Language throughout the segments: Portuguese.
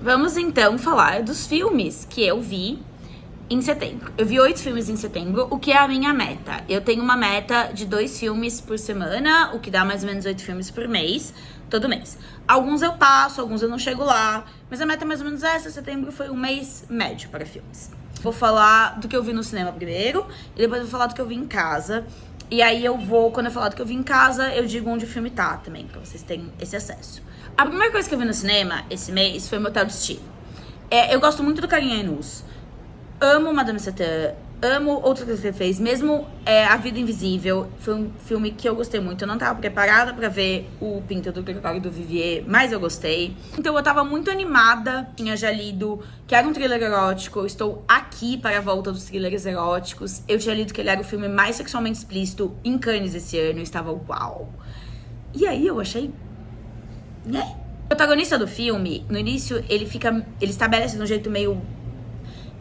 Vamos então falar dos filmes que eu vi em setembro. Eu vi 8 filmes em setembro, o que é a minha meta. Eu tenho uma meta de 2 filmes por semana, o que dá mais ou menos 8 filmes por mês, todo mês. Alguns eu passo, alguns eu não chego lá, mas a meta é mais ou menos essa. Setembro foi um mês médio para filmes. Vou falar do que eu vi no cinema primeiro, e depois eu vou falar do que eu vi em casa. E aí quando eu falar do que eu vi em casa, eu digo onde o filme tá também, pra vocês terem esse acesso. A primeira coisa que eu vi no cinema esse mês foi Motel Destino. Eu gosto muito do Carinha Inus. Amo Madame Satã, amo outras coisas que ele fez, mesmo A Vida Invisível, foi um filme que eu gostei muito. Eu não tava preparada pra ver o Pinto do Gregório e do Vivier, mas eu gostei. Então eu tava muito animada, tinha já lido que era um thriller erótico, eu estou aqui para a volta dos thrillers eróticos. Eu tinha lido que ele era o filme mais sexualmente explícito em Cannes esse ano, eu estava uau. E aí eu achei... O protagonista do filme, no início, ele estabelece de um jeito meio...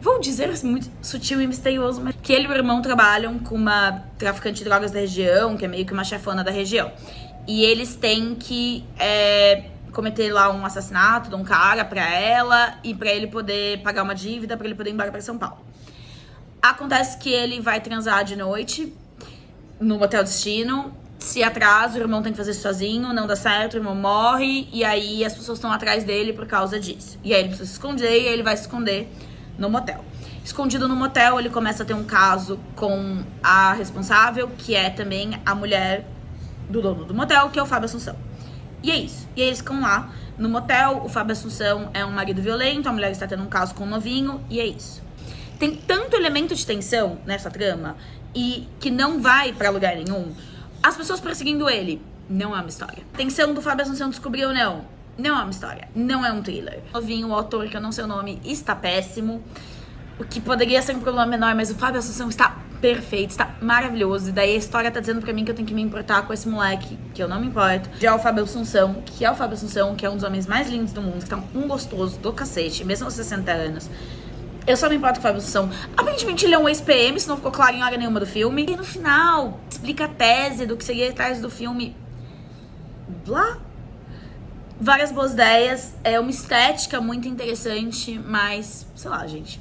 Vou dizer assim, muito sutil e misterioso, mas que ele e o irmão trabalham com uma traficante de drogas da região, que é meio que uma chefona da região. E eles têm que cometer lá um assassinato de um cara pra ela e pra ele poder pagar uma dívida, pra ele poder ir embora pra São Paulo. Acontece que ele vai transar de noite no Motel Destino, se atrasa, o irmão tem que fazer isso sozinho, não dá certo, o irmão morre, e aí as pessoas estão atrás dele por causa disso. E aí ele precisa se esconder, e aí ele vai se esconder no motel. Escondido no motel, ele começa a ter um caso com a responsável, que é também a mulher do dono do motel, que é o Fábio Assunção. E é isso. E aí eles ficam lá no motel, o Fábio Assunção é um marido violento, a mulher está tendo um caso com um novinho, e é isso. Tem tanto elemento de tensão nessa trama, e que não vai pra lugar nenhum. As pessoas perseguindo ele, não é uma história. Tensão do Fábio Assunção descobrir ou não, não é uma história, não é um thriller. O novinho, o autor, que eu não sei o nome, está péssimo. O que poderia ser um problema menor, mas o Fábio Assunção está perfeito, está maravilhoso. E daí a história tá dizendo pra mim que eu tenho que me importar com esse moleque, que eu não me importo. Já o Fábio Assunção, que é um dos homens mais lindos do mundo, que tá um gostoso do cacete, mesmo aos 60 anos. Eu só me importo com o Fábio Assunção. Aparentemente ele é um ex-PM, isso não ficou claro em hora nenhuma do filme. E no final, explica a tese do que seria atrás do filme. Blá. Várias boas ideias, é uma estética muito interessante, mas, sei lá, gente,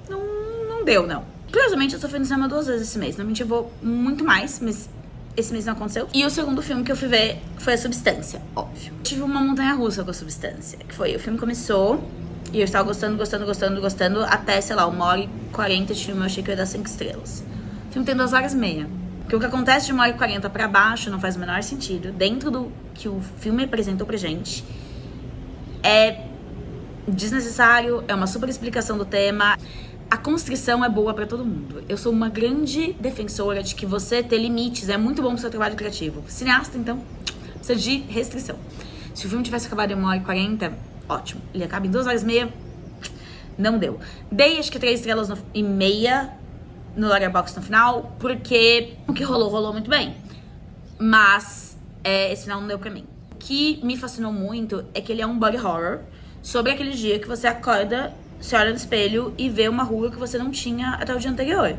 não deu, não. Curiosamente, eu só fui no cinema 2 vezes esse mês, normalmente eu vou muito mais, mas esse mês não aconteceu. E o segundo filme que eu fui ver foi A Substância, óbvio. Tive uma montanha-russa com A Substância, que foi, o filme começou e eu estava gostando, até, sei lá, 1h40 de filme, eu achei que eu ia dar 5 estrelas. O filme tem 2h30. Porque o que acontece de 1h40 pra baixo não faz o menor sentido. Dentro do que o filme apresentou pra gente, é desnecessário, é uma super explicação do tema. A construção é boa pra todo mundo. Eu sou uma grande defensora de que você ter limites é muito bom pro seu trabalho criativo. Cineasta, então, precisa de restrição. Se o filme tivesse acabado em 1h40, ótimo. Ele acaba em 2h30, não deu. Dei acho que 3 estrelas e meia no Letterboxd no final, porque o que rolou muito bem. Mas esse final não deu pra mim. O que me fascinou muito é que ele é um body horror sobre aquele dia que você acorda, se olha no espelho e vê uma ruga que você não tinha até o dia anterior.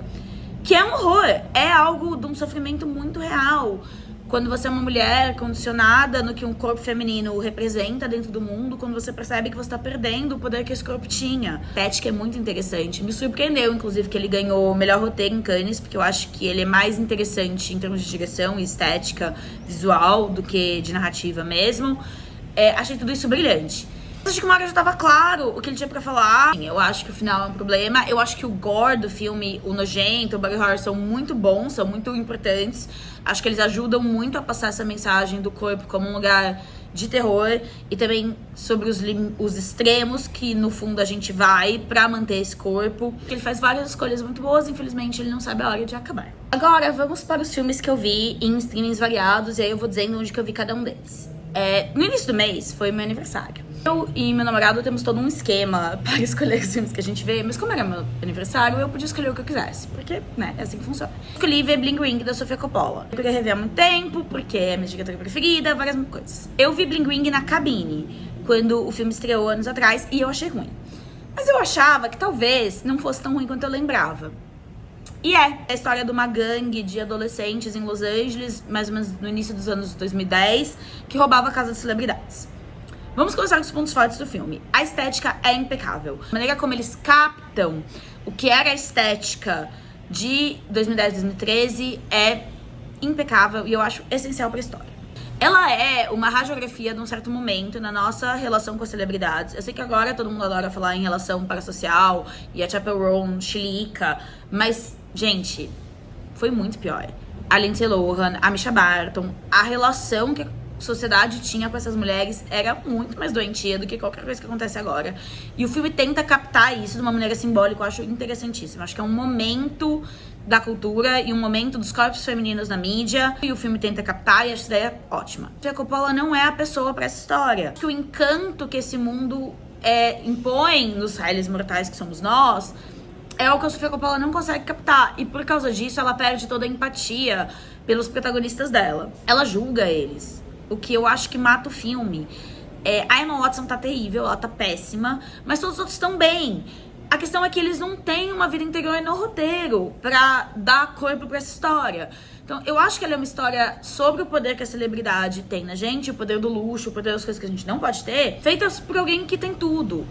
Que é um horror, é algo de um sofrimento muito real. Quando você é uma mulher condicionada no que um corpo feminino representa dentro do mundo, quando você percebe que você tá perdendo o poder que esse corpo tinha. A estética é muito interessante. Me surpreendeu, inclusive, que ele ganhou o melhor roteiro em Cannes, porque eu acho que ele é mais interessante em termos de direção e estética visual do que de narrativa mesmo. Achei tudo isso brilhante. Acho que uma hora já tava claro o que ele tinha pra falar. Eu acho que o final é um problema. Eu acho que o gore do filme, o nojento, o body horror são muito bons, são muito importantes. Acho que eles ajudam muito a passar essa mensagem do corpo como um lugar de terror. E também sobre os extremos que, no fundo, a gente vai pra manter esse corpo. Ele faz várias escolhas muito boas, infelizmente ele não sabe a hora de acabar. Agora, vamos para os filmes que eu vi em streamings variados. E aí eu vou dizendo onde que eu vi cada um deles. No início do mês, foi meu aniversário. Eu e meu namorado temos todo um esquema para escolher os filmes que a gente vê, mas como era meu aniversário, eu podia escolher o que eu quisesse, porque, né, é assim que funciona. Escolhi ver Bling Ring, da Sofia Coppola. Eu queria rever há muito tempo, porque é minha diretora preferida, várias coisas. Eu vi Bling Ring na cabine, quando o filme estreou anos atrás, e eu achei ruim. Mas eu achava que talvez não fosse tão ruim quanto eu lembrava. E é a história de uma gangue de adolescentes em Los Angeles, mais ou menos no início dos anos 2010, que roubava a casa de celebridades. Vamos começar com os pontos fortes do filme. A estética é impecável. A maneira como eles captam o que era a estética de 2010, 2013 é impecável e eu acho essencial pra história. Ela é uma radiografia de um certo momento na nossa relação com as celebridades. Eu sei que agora todo mundo adora falar em relação parasocial e a Chappell Roan, chilica, mas, gente, foi muito pior. A Lindsay Lohan, a Misha Barton, a relação que a sociedade tinha com essas mulheres era muito mais doentia do que qualquer coisa que acontece agora. E o filme tenta captar isso de uma maneira simbólica, eu acho interessantíssimo. Acho que é um momento da cultura e um momento dos corpos femininos na mídia, e o filme tenta captar, e acho essa ideia ótima. Sofia Coppola não é a pessoa pra essa história. Acho que o encanto que esse mundo impõe nos réis mortais que somos nós é o que a Sofia Coppola não consegue captar, e por causa disso ela perde toda a empatia pelos protagonistas dela. Ela julga eles, o que eu acho que mata o filme. A Emma Watson tá terrível, ela tá péssima, mas todos os outros estão bem. A questão é que eles não têm uma vida interior no roteiro pra dar corpo pra essa história. Então, eu acho que ela é uma história sobre o poder que a celebridade tem na gente, o poder do luxo, o poder das coisas que a gente não pode ter, feitas por alguém que tem tudo.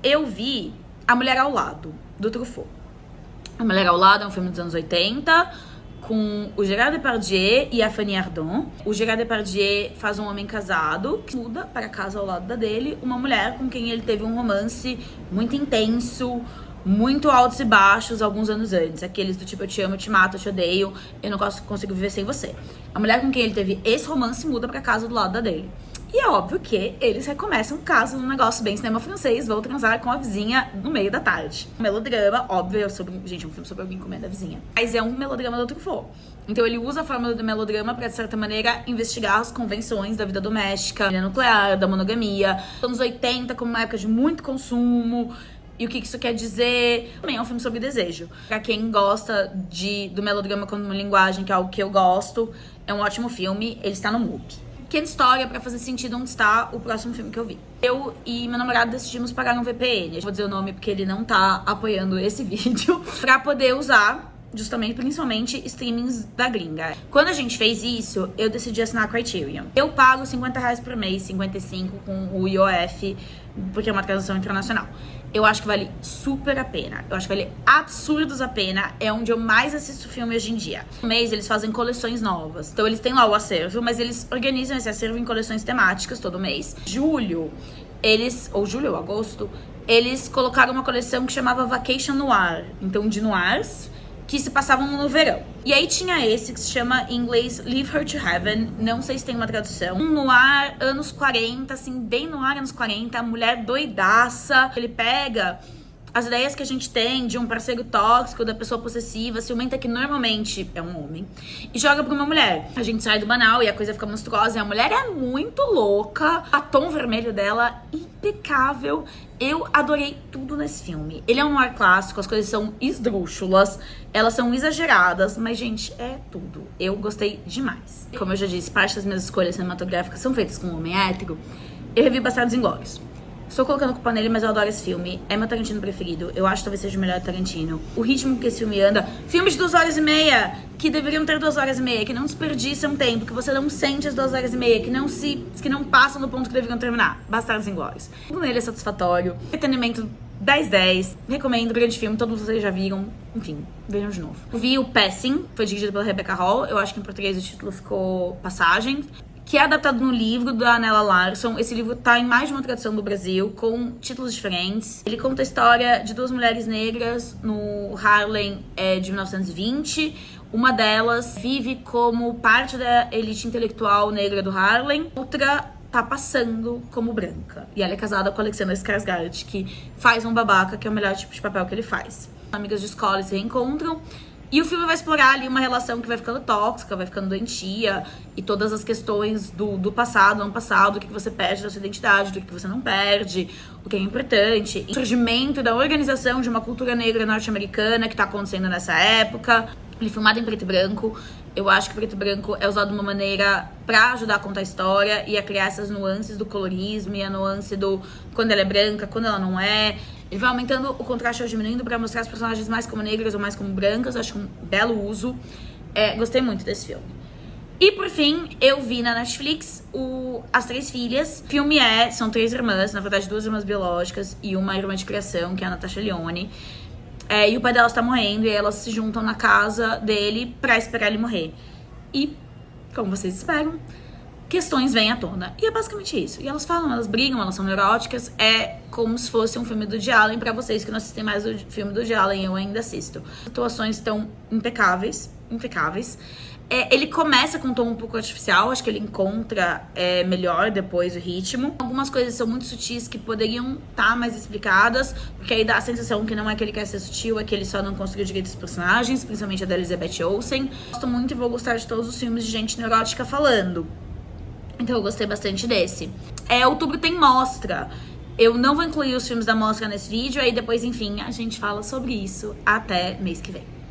Eu vi A Mulher ao Lado, do Truffaut. A Mulher ao Lado é um filme dos anos 80, com o Gerard Depardieu e a Fanny Ardant. O Gerard Depardieu faz um homem casado que muda para casa ao lado da dele uma mulher com quem ele teve um romance muito intenso, muito altos e baixos alguns anos antes. Aqueles do tipo, eu te amo, eu te mato, eu te odeio, eu não consigo viver sem você. A mulher com quem ele teve esse romance muda para casa do lado da dele. E é óbvio que eles recomeçam o caso num negócio bem cinema francês, vão transar com a vizinha no meio da tarde. Um melodrama, óbvio, gente, é um filme sobre alguém comendo a vizinha. Mas é um melodrama do Truffaut. Então ele usa a fórmula do melodrama pra, de certa maneira, investigar as convenções da vida doméstica, da nuclear, da monogamia. Anos 80 como uma época de muito consumo. E o que isso quer dizer? Também é um filme sobre desejo. Pra quem gosta do melodrama como uma linguagem, que é algo que eu gosto, é um ótimo filme. Ele está no MUBI. Pequena história pra fazer sentido onde está o próximo filme que eu vi. Eu e meu namorado decidimos pagar um VPN. Eu vou dizer o nome porque ele não tá apoiando esse vídeo. Pra poder usar, justamente, principalmente, streamings da gringa. Quando a gente fez isso, eu decidi assinar a Criterion. Eu pago R$50 por mês, 55 com o IOF, porque é uma transação internacional. Eu acho que vale super a pena. Eu acho que vale absurdos a pena. É onde eu mais assisto filme hoje em dia. No mês, eles fazem coleções novas. Então, eles têm lá o acervo, mas eles organizam esse acervo em coleções temáticas todo mês. Julho ou agosto, eles colocaram uma coleção que chamava Vacation Noir. Então, de noirs que se passavam no verão. E aí tinha esse que se chama em inglês Leave Her to Heaven, não sei se tem uma tradução. Um noir anos 40, assim, bem noir anos 40, mulher doidaça. Ele pega as ideias que a gente tem de um parceiro tóxico, da pessoa possessiva, ciumenta, que normalmente é um homem, e joga pra uma mulher. A gente sai do banal e a coisa fica monstruosa, e a mulher é muito louca, o tom vermelho dela impecável. Eu adorei tudo nesse filme. Ele é um noir clássico, as coisas são esdrúxulas, elas são exageradas, mas, gente, é tudo. Eu gostei demais. Como eu já disse, parte das minhas escolhas cinematográficas são feitas com um homem hétero. Eu revi Bastardos Inglórios. Estou colocando culpa nele, mas eu adoro esse filme. É meu Tarantino preferido. Eu acho que talvez seja o melhor Tarantino. O ritmo que esse filme anda. Filmes de 2 horas e meia, que deveriam ter 2 horas e meia, que não desperdiçam tempo, que você não sente as 2 horas e meia, que não passam no ponto que deveriam terminar. Bastardos Inglórios. Tudo nele é satisfatório. Entretenimento 10/10. Recomendo, grande filme, todos vocês já viram. Enfim, vejam de novo. Vi o Passing, foi dirigido pela Rebecca Hall. Eu acho que em português o título ficou Passagem, que é adaptado no livro da Nella Larson. Esse livro tá em mais de uma tradução do Brasil, com títulos diferentes. Ele conta a história de 2 mulheres negras no Harlem de 1920. Uma delas vive como parte da elite intelectual negra do Harlem. Outra tá passando como branca. E ela é casada com Alexander Skarsgård, que faz um babaca, que é o melhor tipo de papel que ele faz. Amigas de escola se reencontram. E o filme vai explorar ali uma relação que vai ficando tóxica, vai ficando doentia, e todas as questões do passado, ano passado, o que você perde da sua identidade, do que você não perde, o que é importante. O surgimento da organização de uma cultura negra norte-americana que tá acontecendo nessa época. Ele é filmado em preto e branco. Eu acho que preto e branco é usado de uma maneira pra ajudar a contar a história e a criar essas nuances do colorismo e a nuance do quando ela é branca, quando ela não é. Ele vai aumentando o contraste ou diminuindo pra mostrar as personagens mais como negras ou mais como brancas. Eu acho um belo uso. Gostei muito desse filme. E por fim, eu vi na Netflix As Três Filhas. O filme são 3 irmãs, na verdade 2 irmãs biológicas e uma irmã de criação, que é a Natasha Lyonne. E o pai delas tá morrendo e elas se juntam na casa dele pra esperar ele morrer. E, como vocês esperam, questões vêm à tona. E é basicamente isso. E elas falam, elas brigam, elas são neuróticas. É como se fosse um filme do Woody Allen. Pra vocês que não assistem mais o filme do Woody Allen, eu ainda assisto. As atuações estão impecáveis. Ele começa com um tom um pouco artificial, acho que ele encontra melhor depois o ritmo. Algumas coisas são muito sutis que poderiam estar mais explicadas, porque aí dá a sensação que não é que ele quer ser sutil, é que ele só não conseguiu direito dos personagens, principalmente a da Elizabeth Olsen. Gosto muito e vou gostar de todos os filmes de gente neurótica falando. Então eu gostei bastante desse. Outubro tem mostra. Eu não vou incluir os filmes da mostra nesse vídeo, aí depois, enfim, a gente fala sobre isso até mês que vem.